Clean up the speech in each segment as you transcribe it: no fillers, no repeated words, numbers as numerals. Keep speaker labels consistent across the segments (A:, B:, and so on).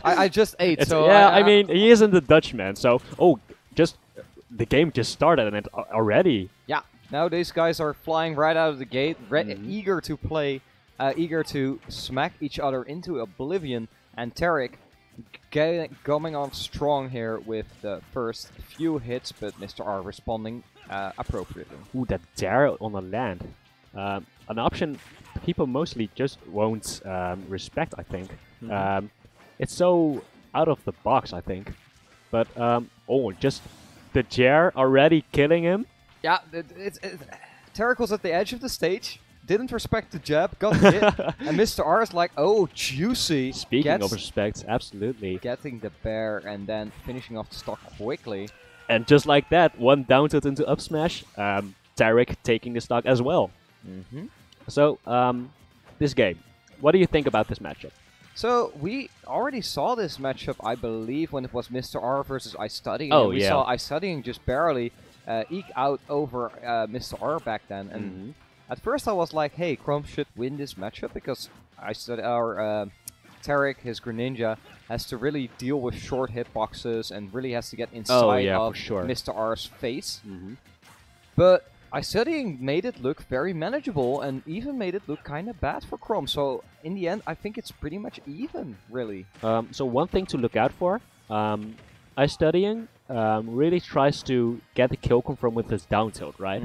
A: I just ate, so
B: yeah, I mean, he isn't the Dutchman, so the game just started and it already.
A: Yeah, now these guys are flying right out of the gate, eager to play, eager to smack each other into oblivion, and Tarik coming on strong here with the first few hits, but Mr. R responding appropriately.
B: Ooh, that dare on the land. An option people mostly just won't respect, I think. It's so out of the box, I think. But, just the Jar already killing him.
A: Yeah, Tarik was at the edge of the stage, didn't respect the jab, got hit, and Mr. R is like, oh, juicy.
B: Speaking of respect, absolutely.
A: Getting the bear and then finishing off the stock quickly.
B: And just like that, one down tilt into up smash, Tarik taking the stock as well. So, this game, what do you think about this matchup?
A: So, we already saw this matchup, I believe, when it was Mr. R versus iStudying.
B: Oh,
A: we saw iStudying just barely eke out over Mr. R back then. And at first I was like, hey, Chrom should win this matchup because Tarik, his Greninja, has to really deal with short hitboxes and really has to get inside of Mr. R's face. But iStudying made it look very manageable and even made it look kind of bad for Chrom. So in the end, I think it's pretty much even, really.
B: So one thing to look out for, iStudying really tries to get the kill confirm with his down tilt, right?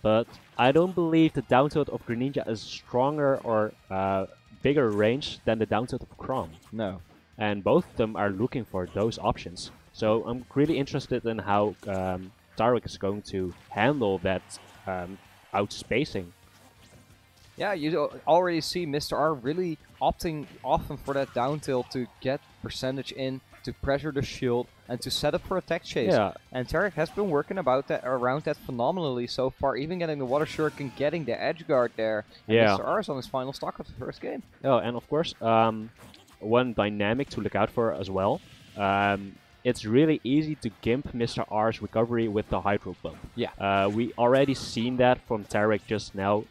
B: But I don't believe the down tilt of Greninja is stronger or bigger range than the down tilt of Chrom.
A: No.
B: And both of them are looking for those options. So I'm really interested in how Tarik is going to handle that outspacing.
A: Yeah, you already see Mr. R really opting often for that down tilt to get percentage in, to pressure the shield, and to set up for attack chase.
B: Yeah.
A: And Tarik has been working around that phenomenally so far, even getting the water shuriken, getting the edge guard there. And Mr. R is on his final stock of the first game.
B: Oh, and of course, one dynamic to look out for as well. It's really easy to gimp Mr. R's recovery with the Hydro Pump.
A: Yeah.
B: We already seen that from Tarik just now,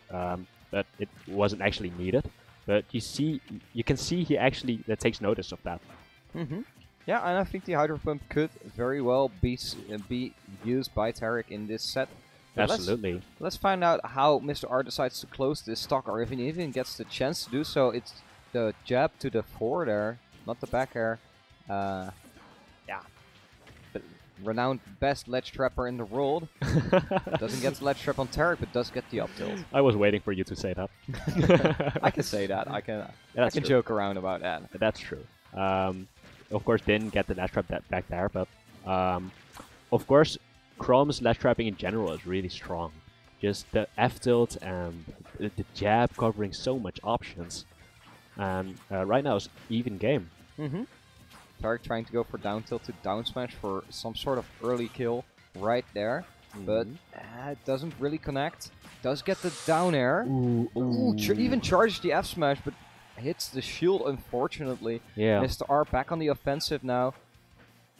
B: but it wasn't actually needed. But you can see he actually takes notice of that.
A: Yeah, and I think the Hydro Pump could very well be used by Tarik in this set. But
B: Absolutely.
A: Let's find out how Mr. R decides to close this stock, or if he even gets the chance to do so. It's the jab to the forward air, not the back air. Yeah. The renowned best ledge trapper in the world. Doesn't get the ledge trap on Tarik, but does get the up tilt.
B: I was waiting for you to say that.
A: I can say that. I can
B: true.
A: joke around about that.
B: That's true. Of course, didn't get the ledge trap back there, but of course, Chrom's ledge trapping in general is really strong. Just the F tilt and the jab covering so much options. And right now it's even game.
A: Tarik trying to go for down tilt to down smash for some sort of early kill right there. But it doesn't really connect. Does get the down air. Even charged the F smash, but hits the shield, unfortunately.
B: Yeah.
A: Mr. R back on the offensive now.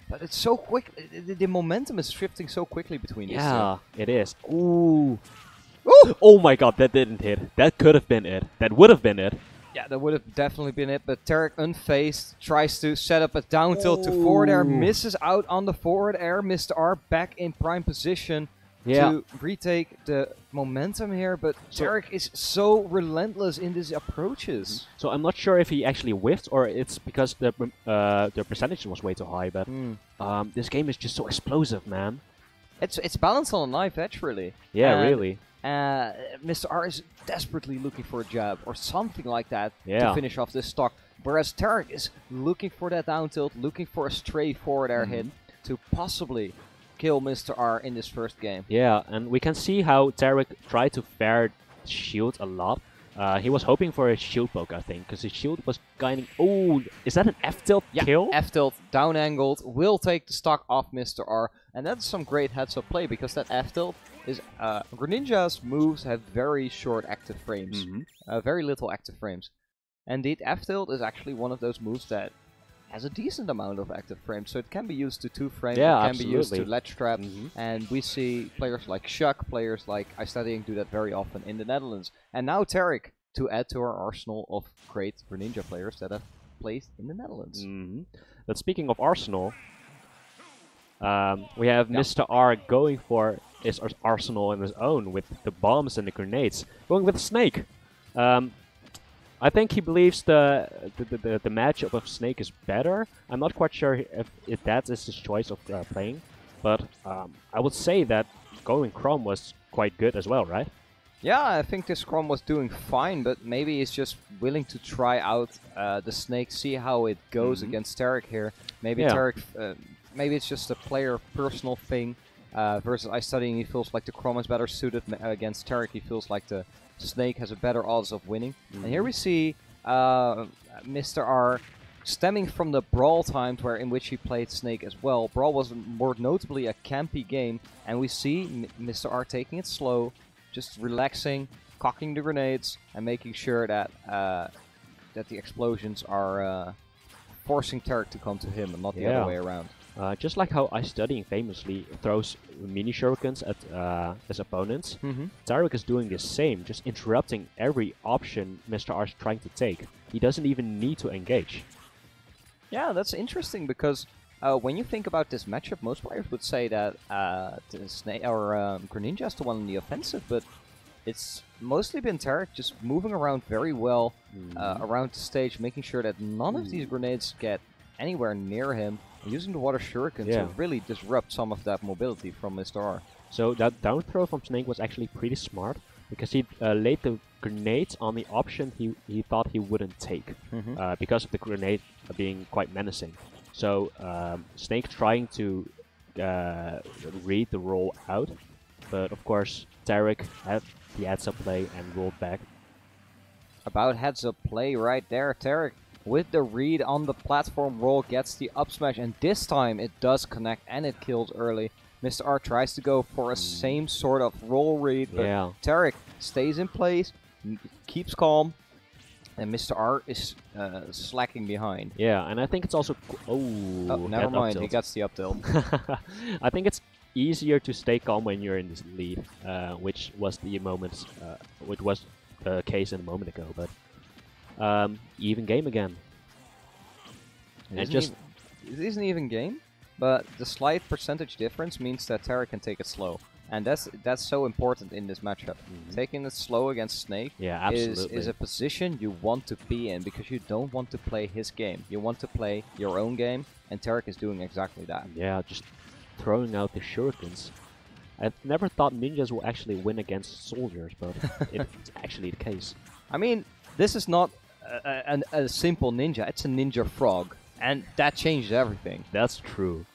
A: But it's so quick. The momentum is shifting so quickly between these two.
B: Yeah, it is. Ooh. Oh my god, that didn't hit. That could have been it. That would have been it.
A: Yeah, that would have definitely been it. But Tarik, unfazed, tries to set up a down tilt to forward air. Misses out on the forward air. Mr. R back in prime position to retake the momentum here. But Tarik is so relentless in his approaches.
B: So I'm not sure if he actually whiffed or it's because the percentage was way too high. But this game is just so explosive, man.
A: It's balanced on a knife edge, really.
B: Yeah, really.
A: Mr. R is desperately looking for a jab or something like that to
B: Yeah.
A: finish off this stock. Whereas Tarik is looking for that down tilt, looking for a stray forward air hit to possibly kill Mr. R in this first game.
B: Yeah, and we can see how Tarik tried to fair shield a lot. He was hoping for a shield poke, I think, because his shield was kind of... Oh, is that an F-tilt kill?
A: F-tilt, down angled, will take the stock off Mr. R. And that's some great heads-up play, because that F-tilt is... Greninja's moves have very short active frames. Very little active frames. Indeed, F-tilt is actually one of those moves that has a decent amount of active frames. So it can be used to 2 frames,
B: yeah,
A: it can be used to
B: absolutely.
A: ledge trap. And we see players like Shuck, players like iStudying do that very often in the Netherlands. And now Tarik, to add to our arsenal of great Greninja players that have placed in the Netherlands.
B: But speaking of Arsenal, we have Mr. R going for his arsenal on his own with the bombs and the grenades, going with Snake. I think he believes the matchup of Snake is better. I'm not quite sure if that is his choice of playing, but I would say that going Chrom was quite good as well, right?
A: Yeah, I think this Chrom was doing fine, but maybe he's just willing to try out the Snake, see how it goes against Tarik here. Maybe Tarik, maybe it's just a player personal thing. Versus I studying, he feels like the Chrom is better suited against Tarik. He feels like the Snake has a better odds of winning. And here we see Mr. R stemming from the Brawl times in which he played Snake as well. Brawl was more notably a campy game, and we see Mr. R taking it slow, just relaxing, cocking the grenades, and making sure that that the explosions are forcing Tarik to come to him and not the other way around.
B: Just like how I Studying famously throws mini shurikens at his opponents, Tarik is doing the same, just interrupting every option Mr. R is trying to take. He doesn't even need to engage.
A: Yeah, that's interesting because when you think about this matchup, most players would say that Greninja is the one in the offensive, but it's mostly been Tarik just moving around very well around the stage, making sure that none of these grenades get anywhere near him, and using the water shuriken to really disrupt some of that mobility from Mr. R.
B: So that down throw from Snake was actually pretty smart, because he laid the grenades on the option he thought he wouldn't take, because of the grenade being quite menacing. So Snake trying to read the roll out, but of course Tarik had the heads-up play and rolled back.
A: About heads-up play right there, Tarik with the read on the platform roll gets the up smash, and this time it does connect and it kills early. Mr. R tries to go for a same sort of roll read, but Tarik stays in place, keeps calm, and Mr. R is slacking behind.
B: Yeah, and I think it's also...
A: never mind, he gets the up tilt.
B: I think it's easier to stay calm when you're in this lead, which was the case a moment ago, but even game again.
A: It isn't even game, but the slight percentage difference means that Tarik can take it slow. And that's so important in this matchup. Taking it slow against Snake is a position you want to be in, because you don't want to play his game. You want to play your own game, and Tarik is doing exactly that.
B: Yeah, just throwing out the shurikens. I never thought ninjas will actually win against soldiers, but it's actually the case.
A: I mean, this is not a simple ninja, it's a ninja frog. And that changes everything.
B: That's true.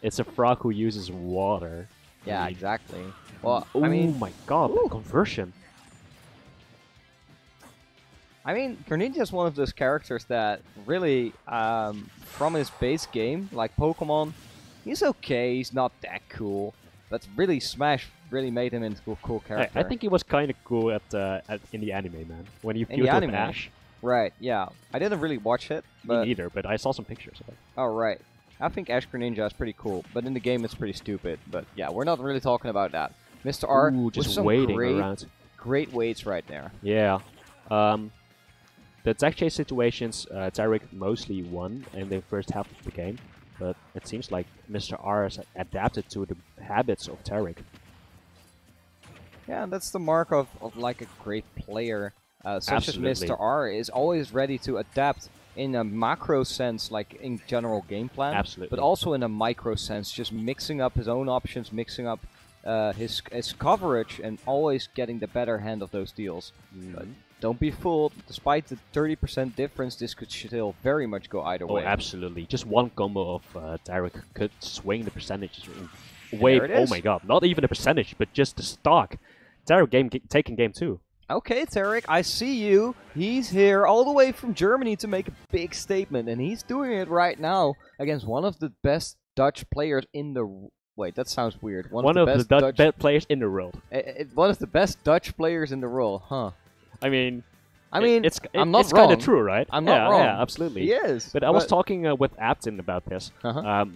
B: It's a frog who uses water.
A: Yeah, exactly. Well,
B: oh
A: I mean,
B: my god, the conversion.
A: I mean, Greninja is one of those characters that really, from his base game, like Pokemon, he's okay, he's not that cool. But really, Smash really made him into a cool character.
B: I think he was kind of cool in the anime, man. When he fused with Ash.
A: Right, yeah. I didn't really watch it.
B: Me neither, but I saw some pictures of it.
A: Oh, right. I think Ash Greninja is pretty cool, but in the game it's pretty stupid. But yeah, we're not really talking about that. Mr. R
B: just
A: with some
B: waiting around.
A: Great weights right there.
B: Yeah. The tech chase situations, Tarik mostly won in the first half of the game, but it seems like Mr. R has adapted to the habits of Tarik.
A: Yeah, that's the mark of like a great player. Such as Mr. R is always ready to adapt in a macro sense, like in general game plan.
B: Absolutely.
A: But also in a micro sense, just mixing up his own options, mixing up his coverage, and always getting the better hand of those deals. But don't be fooled. Despite the 30% difference, this could still very much go either way.
B: Oh, absolutely. Just one combo of Tarik could swing the percentages way. Oh my god, not even a percentage, but just the stock. Tarik taking game 2.
A: Okay, Tarik, I see you. He's here all the way from Germany to make a big statement, and he's doing it right now against one of the best Dutch players in the... Wait, that sounds weird.
B: One of the best players in the world.
A: One of the best Dutch players in the world, huh?
B: I mean,
A: it's
B: kind of true, right?
A: I'm not wrong.
B: Yeah, absolutely.
A: He is.
B: But I was talking with Aptin about this.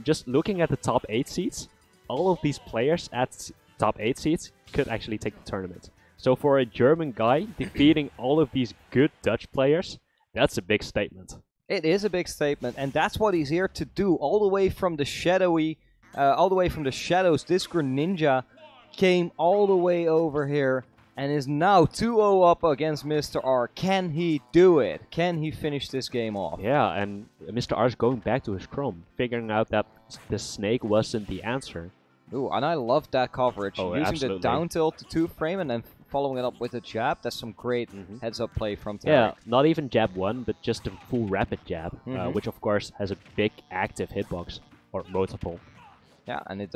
B: Just looking at the top 8 seeds, all of these players at top 8 seeds could actually take the tournament. So for a German guy defeating all of these good Dutch players, that's a big statement.
A: It is a big statement, and that's what he's here to do. All the way from the shadows, this Greninja came all the way over here and is now 2-0 up against Mr. R. Can he do it? Can he finish this game off?
B: Yeah, and Mr. R is going back to his Chrom, figuring out that the snake wasn't the answer.
A: Ooh, and I love that coverage.
B: Oh,
A: Using
B: absolutely.
A: the down tilt to 2-frame and then following it up with a jab. That's some great heads-up play from Tarik.
B: Yeah, not even jab 1, but just a full rapid jab, which of course has a big active hitbox, or multiple.
A: Yeah, and it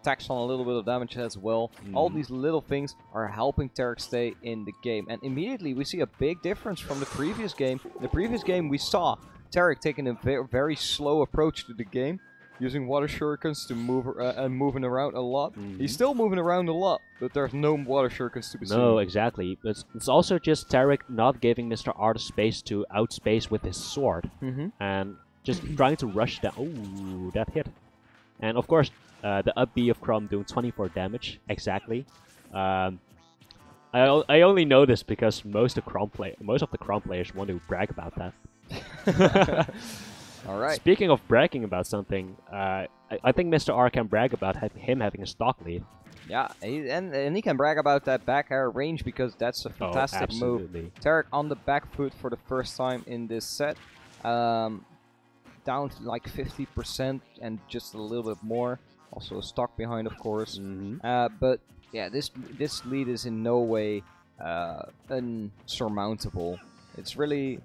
A: tacks on a little bit of damage as well. All these little things are helping Tarik stay in the game. And immediately we see a big difference from the previous game. In the previous game we saw Tarik taking a very slow approach to the game, using water shurikens to move and moving around a lot. He's still moving around a lot, but there's no water shurikens to be seen.
B: No, exactly. It's also just Tarik not giving Mr. R the space to outspace with his sword. And just trying to rush down. Ooh, that hit. And of course, the up B of Chrom doing 24 damage, exactly. I only know this because most of the Chrom players want to brag about that.
A: All right.
B: Speaking of bragging about something, I think Mr. R can brag about him having a stock lead.
A: Yeah, and he can brag about that back air range because that's a fantastic move. Tarik on the back foot for the first time in this set. Down to like 50% and just a little bit more. Also a stock behind, of course. But yeah, this lead is in no way unsurmountable. It's really,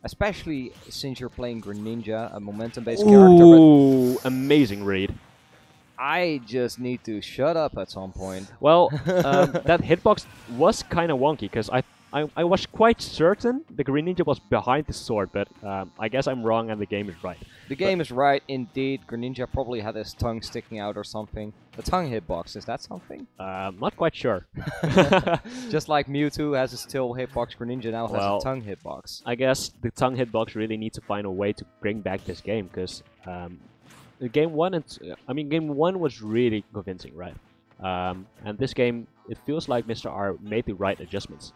A: especially since you're playing Greninja, a momentum-based character.
B: Ooh, amazing read.
A: I just need to shut up at some point.
B: Well, that hitbox was kind of wonky because I was quite certain the Greninja was behind the sword, but I guess I'm wrong and the game is right.
A: The game is right, indeed. Greninja probably had his tongue sticking out or something. The tongue hitbox, is that something?
B: Not quite sure.
A: Just like Mewtwo has his tail hitbox, Greninja now has a tongue hitbox.
B: I guess the tongue hitbox really needs to find a way to bring back this game, because game one was really convincing, right? And this game, it feels like Mr. R made the right adjustments.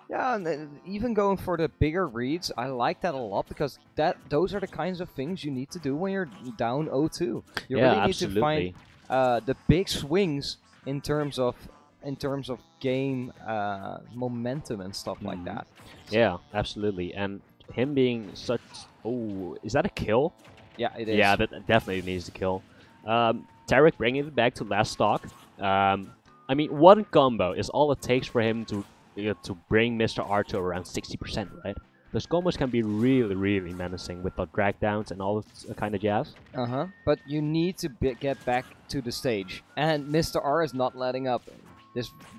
A: Yeah, and even going for the bigger reads, I like that a lot because those are the kinds of things you need to do when you're down 0-2. You really need to find the big swings in terms of game momentum and stuff like that.
B: Yeah, absolutely. And him being such... Oh, is that a kill?
A: Yeah, it is.
B: Yeah, that definitely needs to kill. Tarik bringing it back to last stock. I mean, one combo is all it takes for him to bring Mr. R to around 60%, right? Those combos can be really, really menacing with the drag downs and all that kind of jazz.
A: But you need to get back to the stage, and Mr. R is not letting up.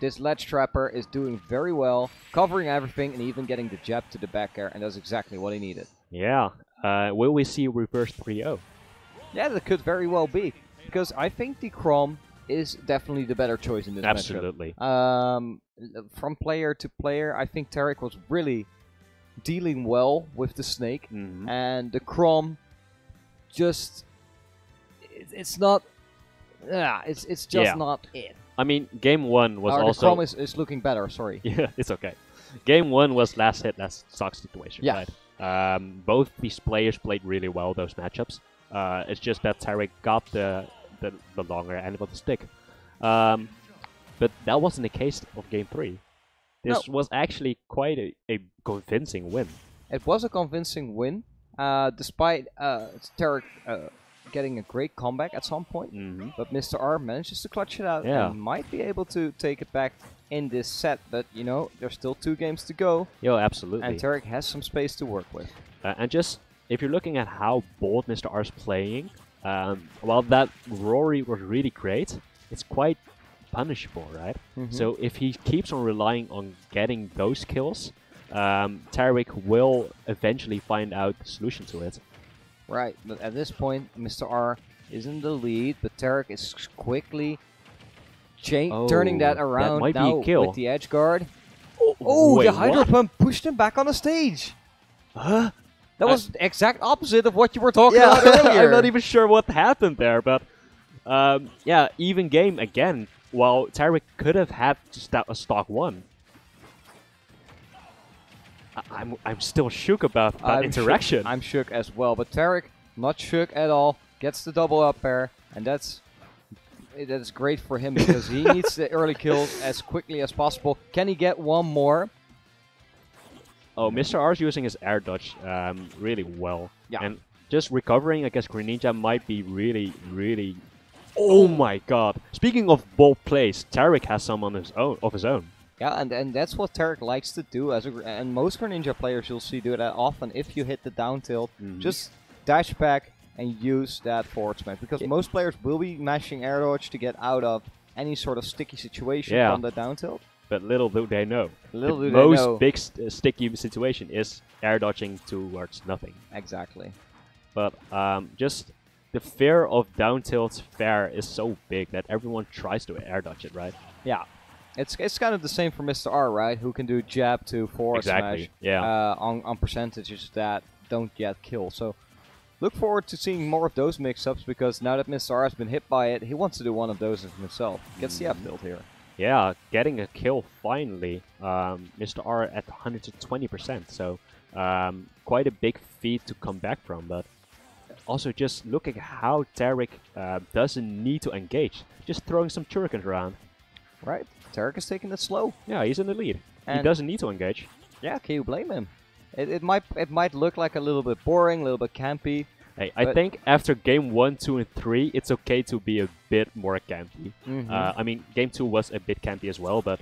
A: This ledge trapper is doing very well, covering everything and even getting the jab to the back air, and that's exactly what he needed.
B: Yeah. Will we see reverse 3-0?
A: Yeah, that could very well be, because I think the Chrom is definitely the better choice in this matchup.
B: Absolutely.
A: From player to player, I think Tarik was really dealing well with the snake, and the Chrom just it's not. Yeah, it's just not it.
B: I mean, game one was
A: the Chrom is looking better. Sorry.
B: Yeah, it's okay. Game one was last hit, last stock situation.
A: Yeah.
B: Right? Both these players played really well those matchups. It's just that Tarik got the longer end of the stick. But that wasn't the case of Game 3. This was actually quite a convincing win.
A: It was a convincing win, despite Tarik getting a great comeback at some point. But Mr. R manages to clutch it out and might be able to take it back in this set. But, you know, there's still 2 games to go.
B: Yo, absolutely.
A: And Tarik has some space to work with.
B: And just, if you're looking at how bold Mr. R is playing, while that Rory was really great, it's quite punishable, right? So if he keeps on relying on getting those kills, Tarik will eventually find out the solution to it.
A: Right, but at this point, Mr. R is in the lead, but Tarik is quickly turning that around now with the edge guard. Oh, the Hydro Pump pushed him back on the stage!
B: Huh?
A: That was the exact opposite of what you were talking about earlier.
B: I'm not even sure what happened there, but yeah, even game again, while Tarik could have had just a stock 1. I'm still shook about that interaction.
A: I'm shook as well, but Tarik not shook at all. Gets the double up air, and that's great for him because he needs the early kills as quickly as possible. Can he get one more?
B: Oh, Mr. R is using his air dodge really well.
A: Yeah.
B: And just recovering against Greninja might be really, really... Oh my god. Speaking of bold plays, Tarik has some on his own.
A: Yeah, and that's what Tarik likes to do. And most Greninja players you'll see do that often. If you hit the down tilt, just dash back and use that forward smash. Because most players will be mashing air dodge to get out of any sort of sticky situation from the down tilt.
B: But little do they know.
A: The
B: most big sticky situation is air dodging towards nothing.
A: Exactly.
B: But just the fear of down tilt fair is so big that everyone tries to air dodge it, right?
A: Yeah. It's kind of the same for Mr. R, right? Who can do jab to forward smash on percentages that don't yet kill. So look forward to seeing more of those mix-ups because now that Mr. R has been hit by it, he wants to do one of those himself. Gets the up build here.
B: Yeah, getting a kill finally. Mr. R at 120%, so quite a big feat to come back from. But also just looking how Tarik doesn't need to engage, just throwing some shurikens around.
A: Right, Tarik is taking it slow.
B: Yeah, he's in the lead. And he doesn't need to engage.
A: Yeah, can you blame him? It might look like a little bit boring, a little bit campy.
B: Hey, I think after game 1, 2, and 3, it's okay to be a bit more campy. I mean, game 2 was a bit campy as well, but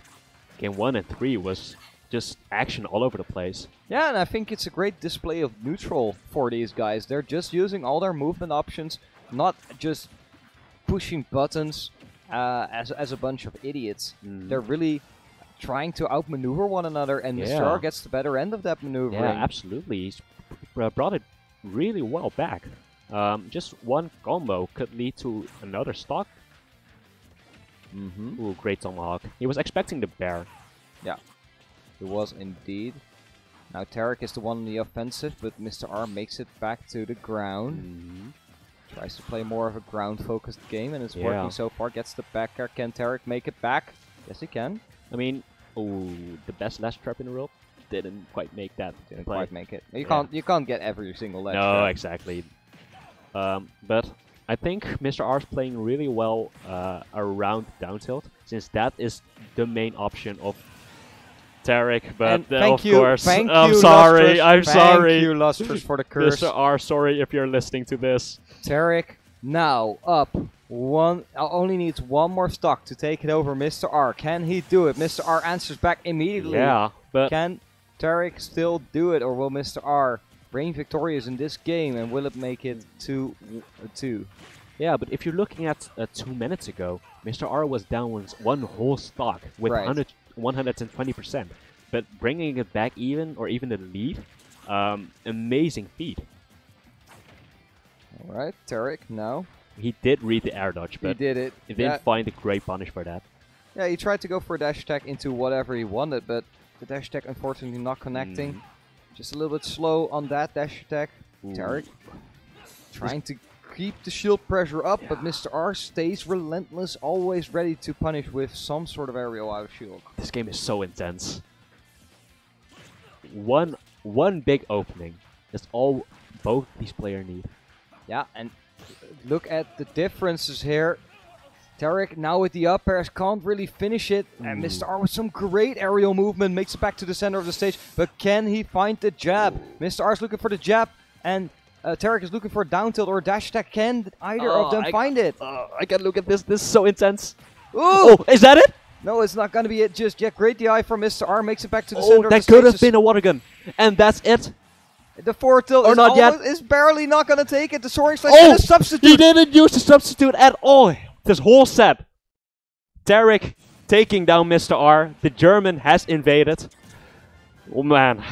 B: game 1 and 3 was just action all over the place.
A: Yeah, and I think it's a great display of neutral for these guys. They're just using all their movement options, not just pushing buttons as a bunch of idiots. They're really trying to outmaneuver one another, and Mr. R gets the better end of that maneuvering.
B: Yeah, absolutely. He's brought it really well back. Just one combo could lead to another stock. Ooh, great tomahawk. He was expecting the bear.
A: Yeah, he was indeed. Now Tarik is the one on the offensive, but Mr. R makes it back to the ground. Tries to play more of a ground-focused game, and it's working so far. Gets the back air. Can Tarik make it back? Yes, he can.
B: I mean, the best lash trap in the world didn't quite make that.
A: Didn't quite make it. You can't get every single lash trap.
B: No, exactly. But I think Mr. R is playing really well around down tilt, since that is the main option of Tarik. But of course, I'm sorry. I'm sorry.
A: Thank you, Lustrous, for the curse.
B: Mr. R, sorry if you're listening to this.
A: Tarik now up. Only needs one more stock to take it over Mr. R. Can he do it? Mr. R answers back immediately.
B: Yeah, but
A: can Tarik still do it, or will Mr. R reign victorious in this game, and will it make it 2-2?
B: Yeah, but if you're looking at 2 minutes ago, Mr. R was down one whole stock with 120%. But bringing it back even, or even the lead, amazing feat.
A: Alright, Tarik now.
B: He did read the air dodge, but
A: he did it.
B: He didn't find a great punish for that.
A: Yeah, he tried to go for a dash attack into whatever he wanted, but the dash attack unfortunately not connecting. Just a little bit slow on that dash attack. Tarik trying to keep the shield pressure up, but Mr. R stays relentless, always ready to punish with some sort of aerial out of shield.
B: This game is so intense. One big opening is all both these players need.
A: Yeah, and look at the differences here. Tarik now with the up airs can't really finish it. And Mr. R with some great aerial movement makes it back to the center of the stage. But can he find the jab? Mr. R is looking for the jab, and Tarik is looking for a down tilt or a dash attack. Can either of them find it?
B: I can look at this. This is so intense.
A: Ooh!
B: Oh, is that it?
A: No, it's not going to be it just yet. Great DI from Mr. R makes it back to the center of the stage.
B: That could have been a water gun. And that's it.
A: The forward tilt is barely not going to take it. The soaring slash
B: is
A: a substitute.
B: He didn't use the substitute at all. This whole set. Tarik taking down Mr. R. The German has invaded. Oh man.